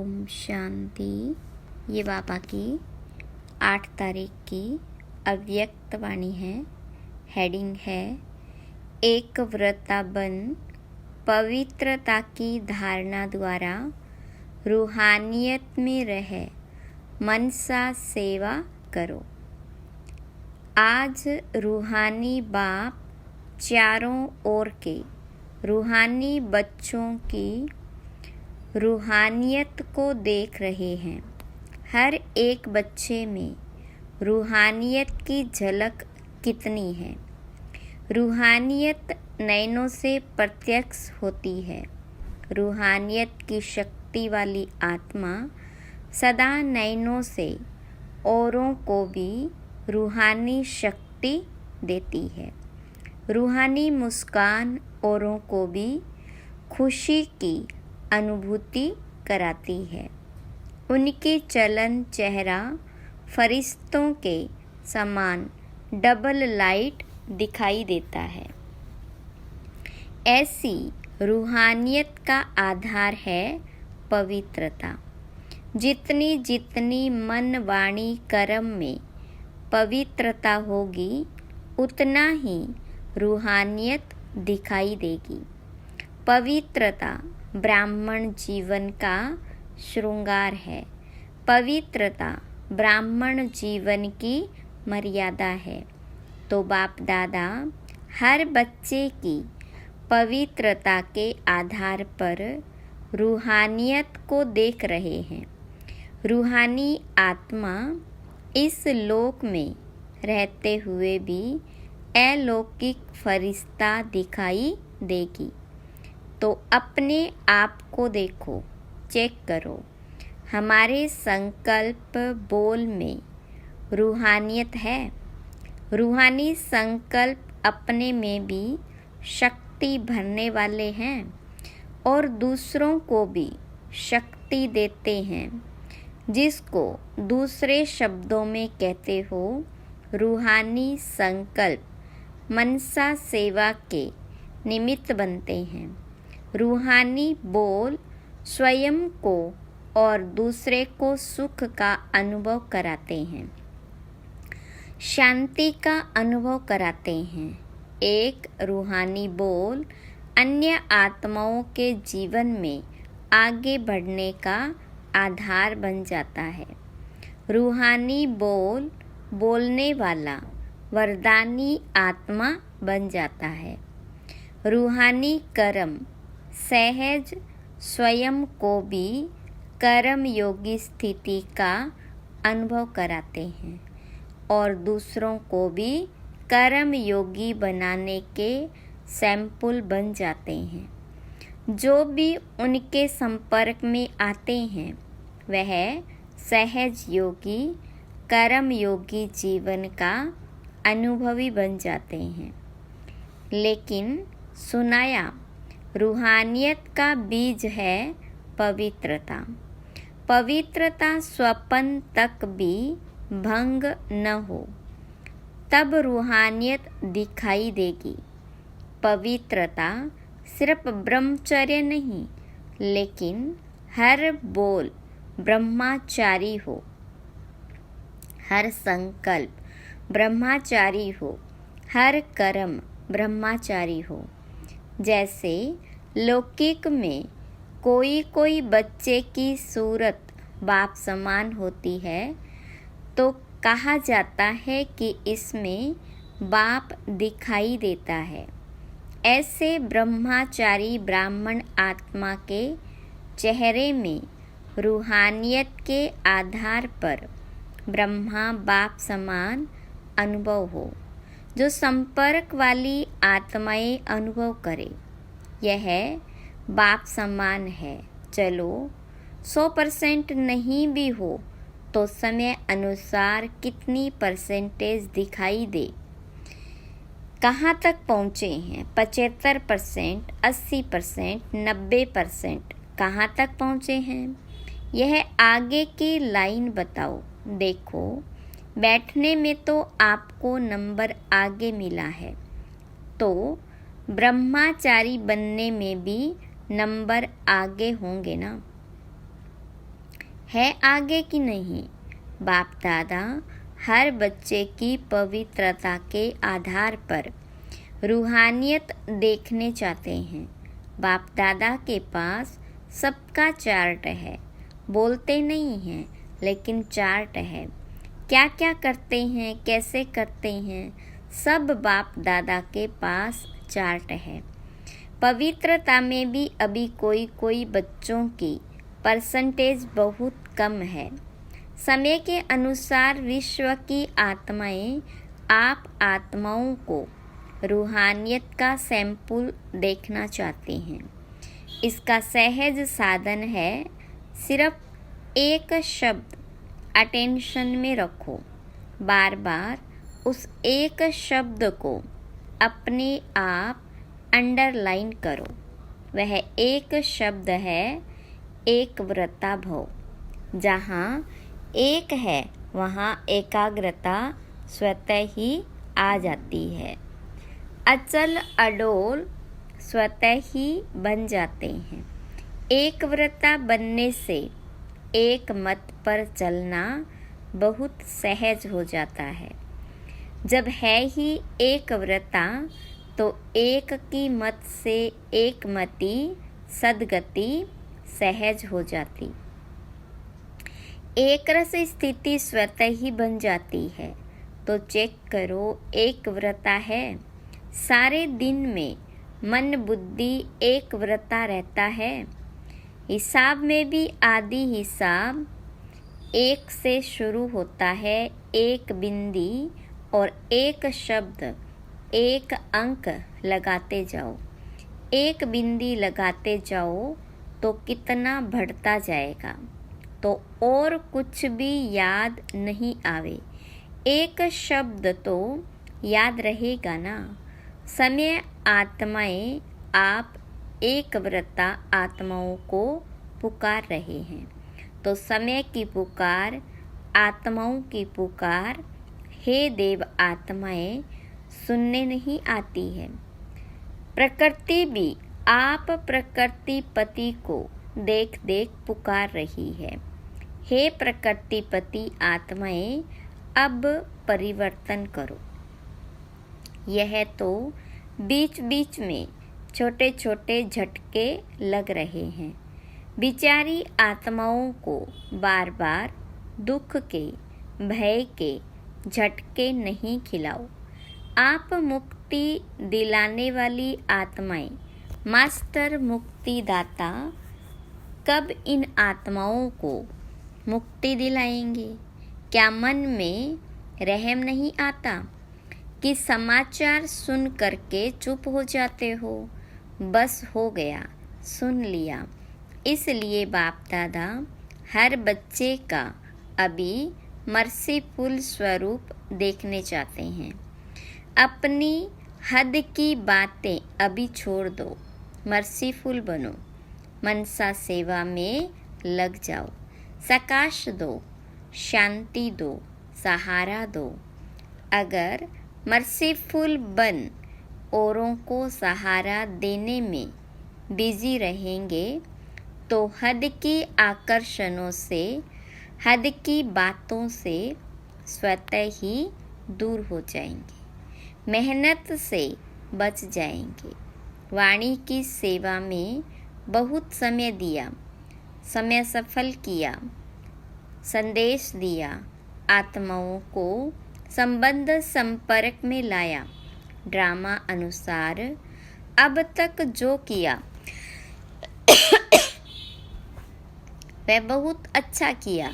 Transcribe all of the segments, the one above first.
ओम शांति। ये बाबा की 8 तारीख की अव्यक्त वाणी है। हेडिंग है एक व्रता बन पवित्रता की धारणा द्वारा रूहानियत में रहे मनसा सेवा करो। आज रूहानी बाप चारों ओर के रूहानी बच्चों की रूहानियत को देख रहे हैं। हर एक बच्चे में रूहानियत की झलक कितनी है। रूहानियत नयनों से प्रत्यक्ष होती है। रूहानियत की शक्ति वाली आत्मा सदा नयनों से औरों को भी रूहानी शक्ति देती है। रूहानी मुस्कान औरों को भी खुशी की अनुभूति कराती है। उनकी चलन चेहरा फरिश्तों के समान डबल लाइट दिखाई देता है। ऐसी रूहानियत का आधार है पवित्रता। जितनी जितनी मन वाणी कर्म में पवित्रता होगी उतना ही रूहानियत दिखाई देगी। पवित्रता ब्राह्मण जीवन का श्रृंगार है। पवित्रता ब्राह्मण जीवन की मर्यादा है। तो बाप दादा हर बच्चे की पवित्रता के आधार पर रूहानियत को देख रहे हैं। रूहानी आत्मा इस लोक में रहते हुए भी अलौकिक फरिश्ता दिखाई देगी। तो अपने आप को देखो, चेक करो। हमारे संकल्प बोल में रूहानियत है। रूहानी संकल्प अपने में भी शक्ति भरने वाले हैं और दूसरों को भी शक्ति देते हैं। जिसको दूसरे शब्दों में कहते हो रूहानी संकल्प मनसा सेवा के निमित्त बनते हैं। रूहानी बोल स्वयं को और दूसरे को सुख का अनुभव कराते हैं, शांति का अनुभव कराते हैं। एक रूहानी बोल अन्य आत्माओं के जीवन में आगे बढ़ने का आधार बन जाता है। रूहानी बोल बोलने वाला वरदानी आत्मा बन जाता है। रूहानी कर्म सहज स्वयं को भी कर्म योगी स्थिति का अनुभव कराते हैं और दूसरों को भी कर्म योगी बनाने के सैंपल बन जाते हैं। जो भी उनके संपर्क में आते हैं वह सहज योगी कर्म योगी जीवन का अनुभवी बन जाते हैं। लेकिन सुनाया रूहानियत का बीज है पवित्रता। पवित्रता स्वपन तक भी भंग न हो तब रूहानियत दिखाई देगी। पवित्रता सिर्फ ब्रह्मचर्य नहीं लेकिन हर बोल ब्रह्मचारी हो, हर संकल्प ब्रह्मचारी हो, हर कर्म ब्रह्मचारी हो। जैसे लौकिक में कोई कोई बच्चे की सूरत बाप समान होती है तो कहा जाता है कि इसमें बाप दिखाई देता है। ऐसे ब्रह्मचारी ब्राह्मण आत्मा के चेहरे में रूहानियत के आधार पर ब्रह्मा बाप समान अनुभव हो। जो संपर्क वाली आत्माएं अनुभव करे यह बाप समान है। चलो 100% नहीं भी हो तो समय अनुसार कितनी परसेंटेज दिखाई दे। कहाँ तक पहुँचे हैं? 75%, 80%, 90%, कहाँ तक पहुँचे हैं? यह आगे की लाइन बताओ। देखो बैठने में तो आपको नंबर आगे मिला है तो ब्रह्मचारी बनने में भी नंबर आगे होंगे ना। है आगे की नहीं। बाप दादा हर बच्चे की पवित्रता के आधार पर रूहानियत देखने चाहते हैं। बाप दादा के पास सबका चार्ट है, बोलते नहीं हैं लेकिन चार्ट है। क्या क्या करते हैं, कैसे करते हैं, सब बाप दादा के पास चार्ट है। पवित्रता में भी अभी कोई कोई बच्चों की परसेंटेज बहुत कम है। समय के अनुसार विश्व की आत्माएं आप आत्माओं को रूहानियत का सैंपल देखना चाहते हैं। इसका सहज साधन है, सिर्फ एक शब्द अटेंशन में रखो। बार बार उस एक शब्द को अपने आप अंडरलाइन करो। वह एक शब्द है एकव्रता भव। जहाँ एक है वहाँ एकाग्रता स्वतः ही आ जाती है। अचल अडोल स्वतः ही बन जाते हैं। एकव्रता बनने से एक मत पर चलना बहुत सहज हो जाता है। जब है ही एकव्रता तो एक की मत से एक मति सद्गति सहज हो जाती। एक रस स्थिति स्वतः ही बन जाती है। तो चेक करो, एकव्रता है। सारे दिन में मन बुद्धि एकव्रता रहता है। हिसाब में भी आदि हिसाब एक से शुरू होता है। एक बिंदी और एक शब्द, एक अंक लगाते जाओ। एक बिंदी लगाते जाओ तो कितना बढ़ता जाएगा। तो और कुछ भी याद नहीं आवे, एक शब्द तो याद रहेगा ना। समय आत्माएं आप एकव्रता आत्माओं को पुकार रहे हैं। तो समय की पुकार, आत्माओं की पुकार, हे देव आत्माएं सुनने नहीं आती है। प्रकृति भी आप प्रकृति पति को देख देख पुकार रही है। हे प्रकृति पति आत्माएं अब परिवर्तन करो। यह तो बीच बीच में छोटे छोटे झटके लग रहे हैं। बिचारी आत्माओं को बार बार दुख के, भय के झटके नहीं खिलाओ। आप मुक्ति दिलाने वाली आत्माएं, मास्टर मुक्तिदाता कब इन आत्माओं को मुक्ति दिलाएंगे? क्या मन में रहम नहीं आता कि समाचार सुन करके चुप हो जाते हो? बस हो गया, सुन लिया। इसलिए बाप दादा हर बच्चे का अभी मर्सीफुल स्वरूप देखने चाहते हैं। अपनी हद की बातें अभी छोड़ दो, मर्सीफुल बनो। मनसा सेवा में लग जाओ। सकाश दो, शांति दो, सहारा दो। अगर मर्सीफुल बन औरों को सहारा देने में बिजी रहेंगे तो हद की आकर्षणों से, हद की बातों से स्वतः ही दूर हो जाएंगे। मेहनत से बच जाएंगे। वाणी की सेवा में बहुत समय दिया, समय सफल किया, संदेश दिया, आत्माओं को संबंध संपर्क में लाया। ड्रामा अनुसार अब तक जो किया वह बहुत अच्छा किया,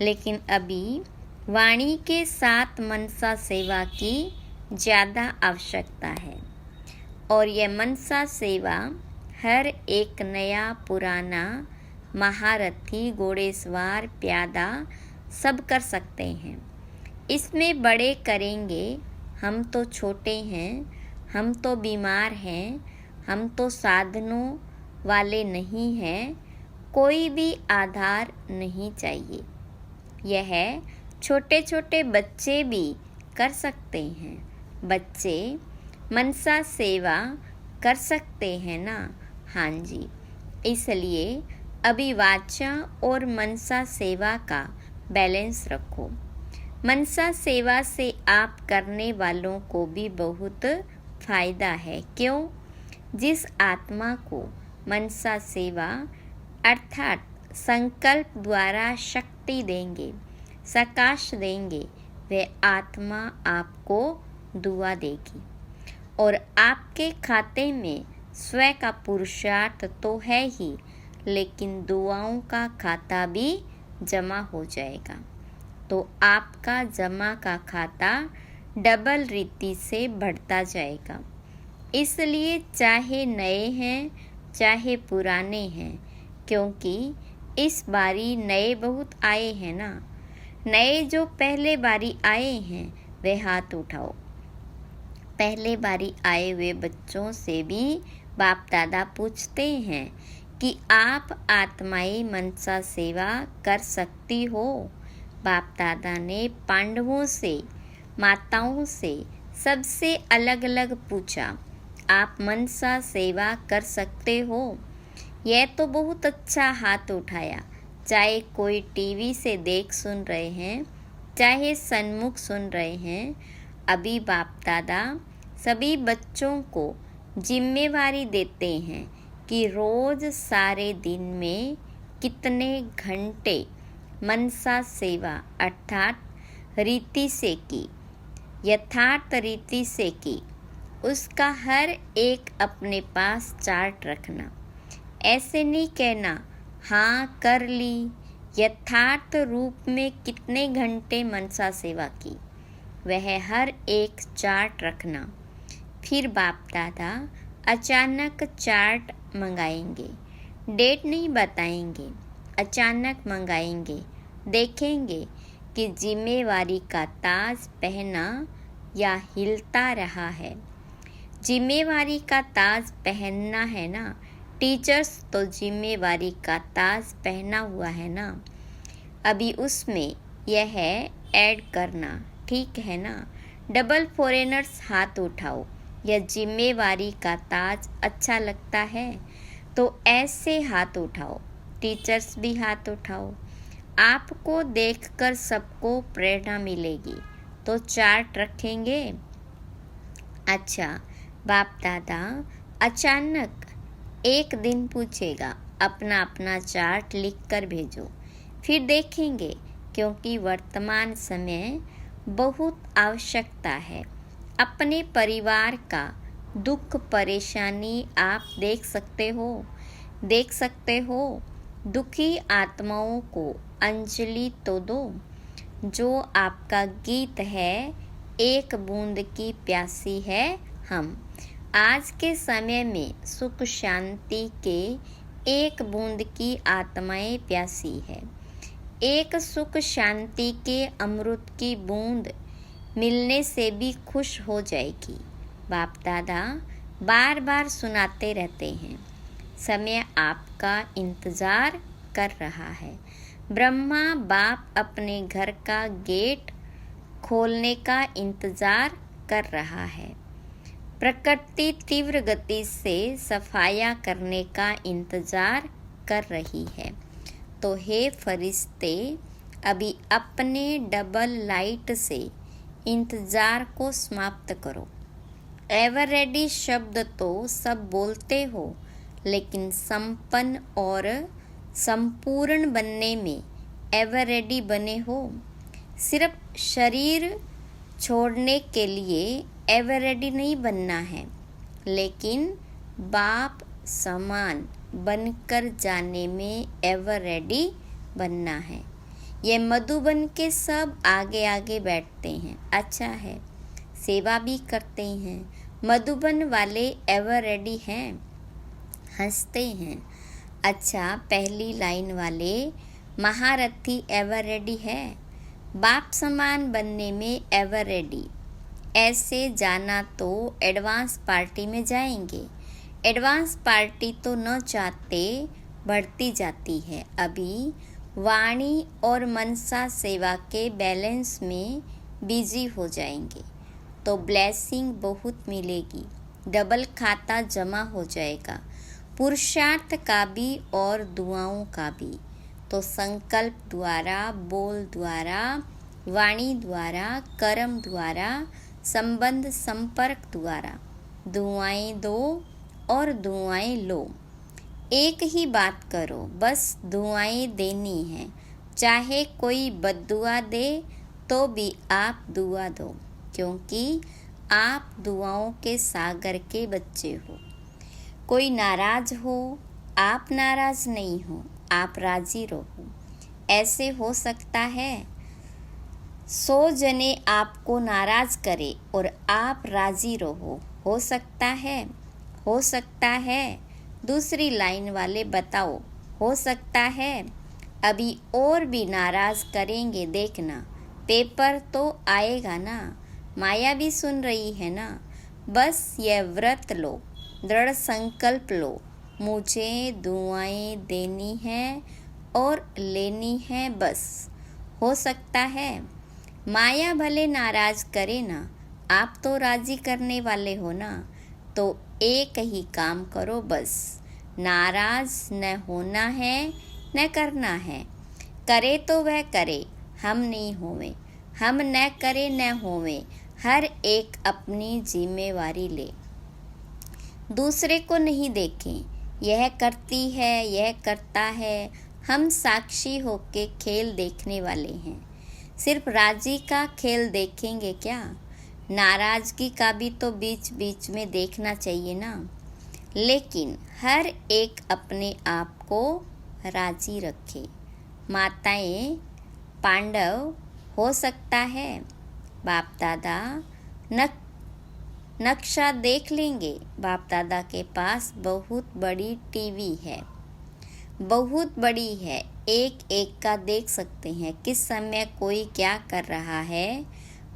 लेकिन अभी वाणी के साथ मनसा सेवा की ज़्यादा आवश्यकता है। और यह मनसा सेवा हर एक नया पुराना महारथी, घोड़ेसवार, प्यादा सब कर सकते हैं। इसमें बड़े करेंगे, हम तो छोटे हैं, हम तो बीमार हैं, हम तो साधनों वाले नहीं हैं, कोई भी आधार नहीं चाहिए। यह छोटे छोटे बच्चे भी कर सकते हैं। बच्चे मनसा सेवा कर सकते हैं ना? हाँ जी। इसलिए अभी वाचा और मनसा सेवा का बैलेंस रखो। मनसा सेवा से आप करने वालों को भी बहुत फायदा है। क्यों? जिस आत्मा को मनसा सेवा अर्थात संकल्प द्वारा शक्ति देंगे, प्रकाश देंगे, वह आत्मा आपको दुआ देगी। और आपके खाते में स्वयं का पुरुषार्थ तो है ही, लेकिन दुआओं का खाता भी जमा हो जाएगा। तो आपका जमा का खाता डबल रीति से बढ़ता जाएगा। इसलिए चाहे नए हैं चाहे पुराने हैं, क्योंकि इस बारी नए बहुत आए हैं ना। नए जो पहले बारी आए हैं वे हाथ उठाओ। पहले बारी आए हुए बच्चों से भी बाप दादा पूछते हैं कि आप आत्माई मनसा सेवा कर सकती हो। बाप दादा ने पांडवों से, माताओं से सबसे अलग अलग पूछा, आप मनसा सेवा कर सकते हो? यह तो बहुत अच्छा हाथ उठाया। चाहे कोई टीवी से देख सुन रहे हैं, चाहे सन्मुख सुन रहे हैं, अभी बाप दादा सभी बच्चों को जिम्मेवारी देते हैं कि रोज सारे दिन में कितने घंटे मनसा सेवा अर्थात रीति से की, यथार्थ रीति से की। उसका हर एक अपने पास चार्ट रखना। ऐसे नहीं कहना हाँ कर ली। यथार्थ रूप में कितने घंटे मनसा सेवा की, वह हर एक चार्ट रखना। फिर बाप दादा अचानक चार्ट मंगाएंगे, डेट नहीं बताएंगे, अचानक मंगाएंगे। देखेंगे कि जिम्मेवारी का ताज पहना या हिलता रहा है। जिम्मेवारी का ताज पहनना है ना। टीचर्स तो जिम्मेवारी का ताज पहना हुआ है ना। अभी उसमें यह है ऐड करना, ठीक है ना। डबल फॉरेनर्स हाथ उठाओ। यह जिम्मेवारी का ताज अच्छा लगता है तो ऐसे हाथ उठाओ। टीचर्स भी हाथ उठाओ। आपको देखकर सबको प्रेरणा मिलेगी तो चार्ट रखेंगे। अच्छा, बाप दादा अचानक एक दिन पूछेगा, अपना अपना चार्ट लिख कर भेजो। फिर देखेंगे, क्योंकि वर्तमान समय बहुत आवश्यकता है। अपने परिवार का दुख परेशानी आप देख सकते हो। दुखी आत्माओं को अंजलि तो दो। जो आपका गीत है, एक बूंद की प्यासी है हम। आज के समय में सुख शांति के एक बूंद की आत्माएं प्यासी है। एक सुख शांति के अमृत की बूंद मिलने से भी खुश हो जाएगी। बाप दादा बार बार सुनाते रहते हैं, समय आपका इंतज़ार कर रहा है। ब्रह्मा बाप अपने घर का गेट खोलने का इंतज़ार कर रहा है। प्रकृति तीव्र गति से सफाया करने का इंतज़ार कर रही है। तो हे फरिश्ते, अभी अपने डबल लाइट से इंतज़ार को समाप्त करो। एवर रेडी शब्द तो सब बोलते हो, लेकिन संपन्न और संपूर्ण बनने में एवर रेडी बने हो। सिर्फ शरीर छोड़ने के लिए एवर रेडी नहीं बनना है, लेकिन बाप समान बनकर जाने में एवर रेडी बनना है। ये मधुबन के सब आगे आगे बैठते हैं, अच्छा है, सेवा भी करते हैं। मधुबन वाले एवर रेडी हैं, हंसते हैं। अच्छा, पहली लाइन वाले महारथी एवर रेडी है। बाप समान बनने में एवर रेडी। ऐसे जाना तो एडवांस पार्टी में जाएंगे। एडवांस पार्टी तो न चाहते, बढ़ती जाती है। अभी वाणी और मनसा सेवा के बैलेंस में बिजी हो जाएंगे तो ब्लेसिंग बहुत मिलेगी। डबल खाता जमा हो जाएगा। पुरुषार्थ का भी और दुआओं का भी। तो संकल्प द्वारा, बोल द्वारा, वाणी द्वारा, कर्म द्वारा, संबंध संपर्क द्वारा दुआएं दो और दुआएं लो। एक ही बात करो, बस दुआएं देनी है। चाहे कोई बद्दुआ दे तो भी आप दुआ दो, क्योंकि आप दुआओं के सागर के बच्चे हो। कोई नाराज हो, आप नाराज नहीं हो, आप राजी रहो। ऐसे हो सकता है 100 जने आपको नाराज करे और आप राजी रहो। हो सकता है दूसरी लाइन वाले बताओ, हो सकता है अभी और भी नाराज करेंगे, देखना पेपर तो आएगा ना। माया भी सुन रही है ना। बस यह व्रत लो, दृढ़ संकल्प लो, मुझे दुआएं देनी है और लेनी है बस। हो सकता है माया भले नाराज करे ना, आप तो राजी करने वाले हो ना। तो एक ही काम करो बस, नाराज न होना है न करना है। करे तो वह करे, हम नहीं होवे, हम न करे न होवे। हर एक अपनी जिम्मेवारी ले, दूसरे को नहीं देखें, यह करती है यह करता है। हम साक्षी होके खेल देखने वाले हैं। सिर्फ राजी का खेल देखेंगे क्या? नाराजगी का भी तो बीच बीच में देखना चाहिए ना। लेकिन हर एक अपने आप को राजी रखे। माताएं पांडव हो सकता है बाप दादा नक्शा देख लेंगे। बाप दादा के पास बहुत बड़ी टीवी है, बहुत बड़ी है, एक एक का देख सकते हैं किस समय कोई क्या कर रहा है।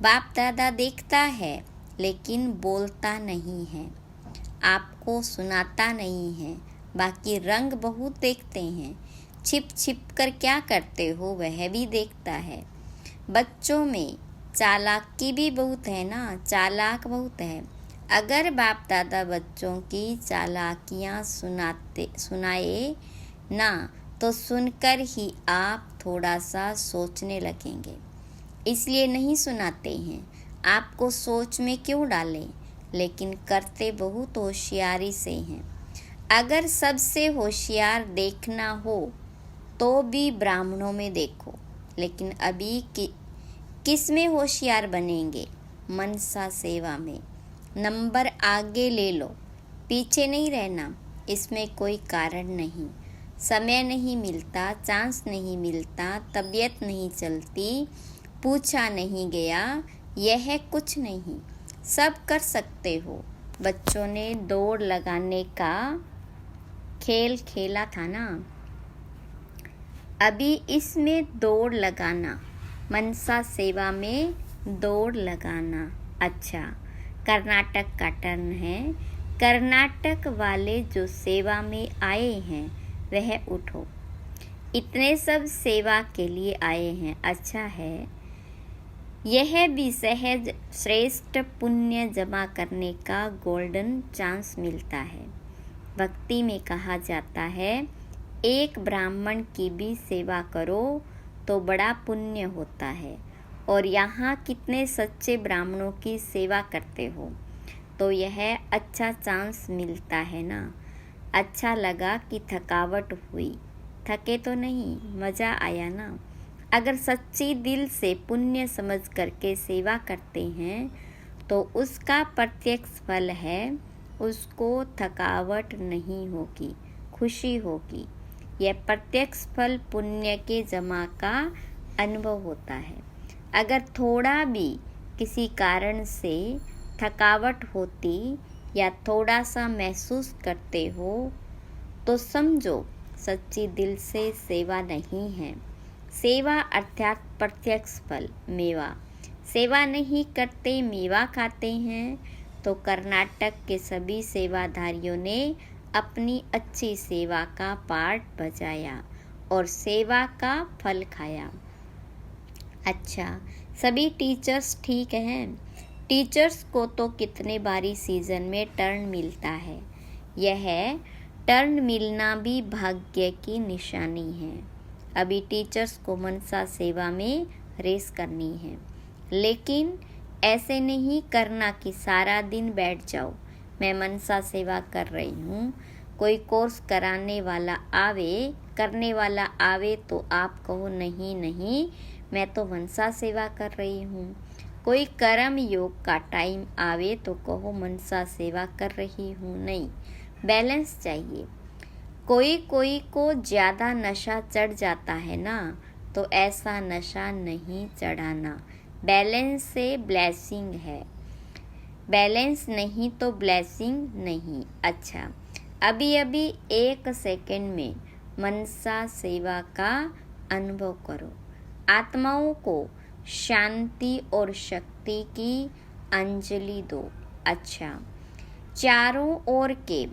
बाप दादा देखता है लेकिन बोलता नहीं है, आपको सुनाता नहीं है। बाकी रंग बहुत देखते हैं, छिप छिप कर क्या करते हो वह भी देखता है। बच्चों में चालाकी भी बहुत है ना, चालाक बहुत है। अगर बाप दादा बच्चों की चालाकियाँ सुनाए ना, तो सुनकर ही आप थोड़ा सा सोचने लगेंगे, इसलिए नहीं सुनाते हैं। आपको सोच में क्यों डालें, लेकिन करते बहुत होशियारी से हैं। अगर सबसे होशियार देखना हो तो भी ब्राह्मणों में देखो, लेकिन अभी किस में होशियार बनेंगे? मनसा सेवा में। नंबर आगे ले लो, पीछे नहीं रहना। इसमें कोई कारण नहीं, समय नहीं मिलता, चांस नहीं मिलता, तबीयत नहीं चलती, पूछा नहीं गया, यह कुछ नहीं, सब कर सकते हो। बच्चों ने दौड़ लगाने का खेल खेला था ना, अभी इसमें दौड़ लगाना, मनसा सेवा में दौड़ लगाना। अच्छा, कर्नाटक का टर्न है। कर्नाटक वाले जो सेवा में आए हैं वह उठो। इतने सब सेवा के लिए आए हैं, अच्छा है। यह भी सहज श्रेष्ठ पुण्य जमा करने का गोल्डन चांस मिलता है। भक्ति में कहा जाता है एक ब्राह्मण की भी सेवा करो तो बड़ा पुण्य होता है। और यहाँ कितने सच्चे ब्राह्मणों की सेवा करते हो, तो यह अच्छा चांस मिलता है ना। अच्छा लगा कि थकावट हुई, थके तो नहीं, मज़ा आया ना। अगर सच्ची दिल से पुण्य समझ करके सेवा करते हैं तो उसका प्रत्यक्ष फल है, उसको थकावट नहीं होगी, खुशी होगी। यह प्रत्यक्ष फल पुण्य के जमा का अनुभव होता है। अगर थोड़ा भी किसी कारण से थकावट होती या थोड़ा सा महसूस करते हो तो समझो सच्ची दिल से सेवा नहीं है। सेवा अर्थात प्रत्यक्ष फल, मेवा। सेवा नहीं करते, मेवा खाते हैं। तो कर्नाटक के सभी सेवाधारियों ने अपनी अच्छी सेवा का पार्ट बजाया और सेवा का फल खाया। अच्छा, सभी टीचर्स ठीक हैं? टीचर्स को तो कितने बारी सीज़न में टर्न मिलता है। यह टर्न मिलना भी भाग्य की निशानी है। अभी टीचर्स को मनसा सेवा में रेस करनी है, लेकिन ऐसे नहीं करना कि सारा दिन बैठ जाओ, मैं मनसा सेवा कर रही हूँ। कोई कोर्स करने वाला आवे तो आप कहो नहीं नहीं, मैं तो मनसा सेवा कर रही हूँ। कोई कर्म योग का टाइम आवे तो कहो मनसा सेवा कर रही हूँ। नहीं, बैलेंस चाहिए। कोई को ज़्यादा नशा चढ़ जाता है ना, तो ऐसा नशा नहीं चढ़ाना। बैलेंस से ब्लेसिंग है, बैलेंस नहीं तो ब्लेसिंग नहीं। अच्छा, अभी 1 सेकंड में मनसा सेवा का अनुभव करो। आत्माओं को शांति और शक्ति की अंजलि दो। अच्छा, चारों ओर के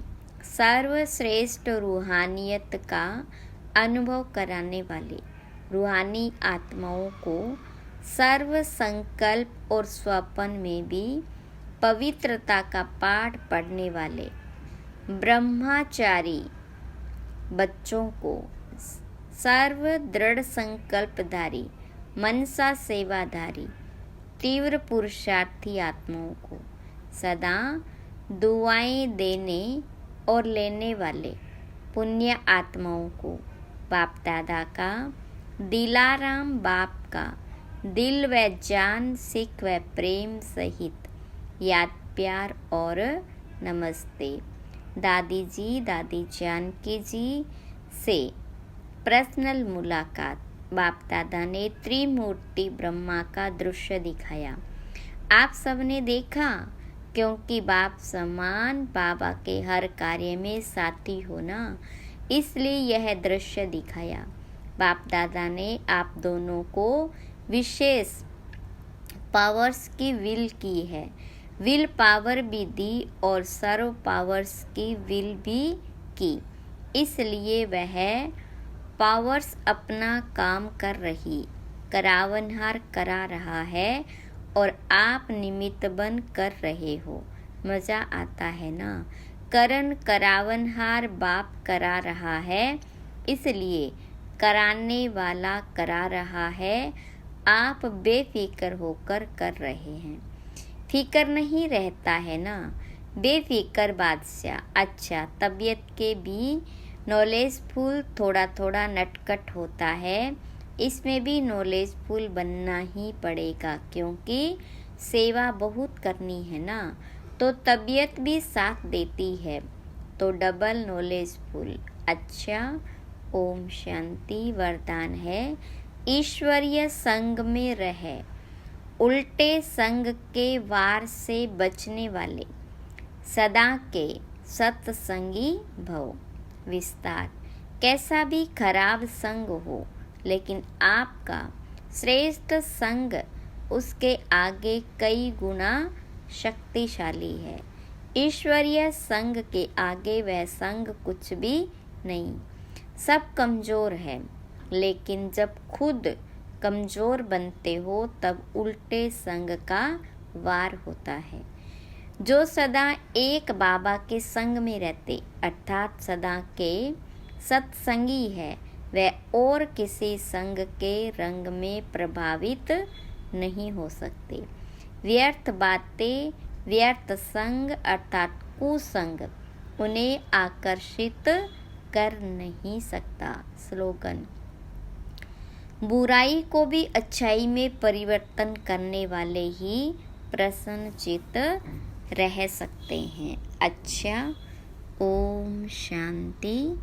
सर्वश्रेष्ठ रूहानियत का अनुभव कराने वाले रूहानी आत्माओं को सर्व संकल्प और स्वप्न में भी पवित्रता का पाठ पढ़ने वाले ब्रह्मचारी बच्चों को सर्व दृढ़ संकल्पधारी मनसा सेवाधारी तीव्र पुरुषार्थी आत्माओं को सदा दुआएं देने और लेने वाले पुण्य आत्माओं को बाप दादा का, दिलाराम बाप का दिल व जान सिख व प्रेम सहित याद प्यार और नमस्ते। दादी जी, दादी जानकी जी से पर्सनल मुलाकात। बाप दादा ने त्रिमूर्ति ब्रह्मा का दृश्य दिखाया। आप सबने देखा, क्योंकि बाप समान बाबा के हर कार्य में साथी हो ना, इसलिए यह दृश्य दिखाया। बाप दादा ने आप दोनों को विशेष पावर्स की विल की है, विल पावर भी दी और सर्व पावर्स की विल भी की। इसलिए वह पावर्स अपना काम कर रही, करावनहार करा रहा है और आप निमित्त बन कर रहे हो। मज़ा आता है ना। करण करावनहार बाप करा रहा है, इसलिए कराने वाला करा रहा है। आप बेफिक्र होकर कर रहे हैं। फिक्र नहीं रहता है ना, बेफिक्र बादशाह। अच्छा, तबीयत के भी नॉलेजफुल थोड़ा थोड़ा नटखट होता है, इसमें भी नॉलेजफुल बनना ही पड़ेगा, क्योंकि सेवा बहुत करनी है ना, तो तबीयत भी साथ देती है, तो डबल नॉलेजफुल। अच्छा, ओम शांति वरदान है, ईश्वरीय संग में रहे, उल्टे संग के वार से बचने वाले सदा के सत्संगी भव। विस्तार, कैसा भी खराब संग हो, लेकिन आपका श्रेष्ठ संग उसके आगे कई गुना शक्तिशाली है। ईश्वरीय संग के आगे वह संग कुछ भी नहीं। सब कमज़ोर है, लेकिन जब खुद कमज़ोर बनते हो तब उल्टे संग का वार होता है। जो सदा एक बाबा के संग में रहते, अर्थात सदा के सत्संगी है, वह और किसी संग के रंग में प्रभावित नहीं हो सकते। व्यर्थ बातें, व्यर्थ संग अर्थात कुसंग उन्हें आकर्षित कर नहीं सकता। स्लोगन, बुराई को भी अच्छाई में परिवर्तन करने वाले ही प्रसन्नचित्त रह सकते हैं। अच्छा, ओम शांति।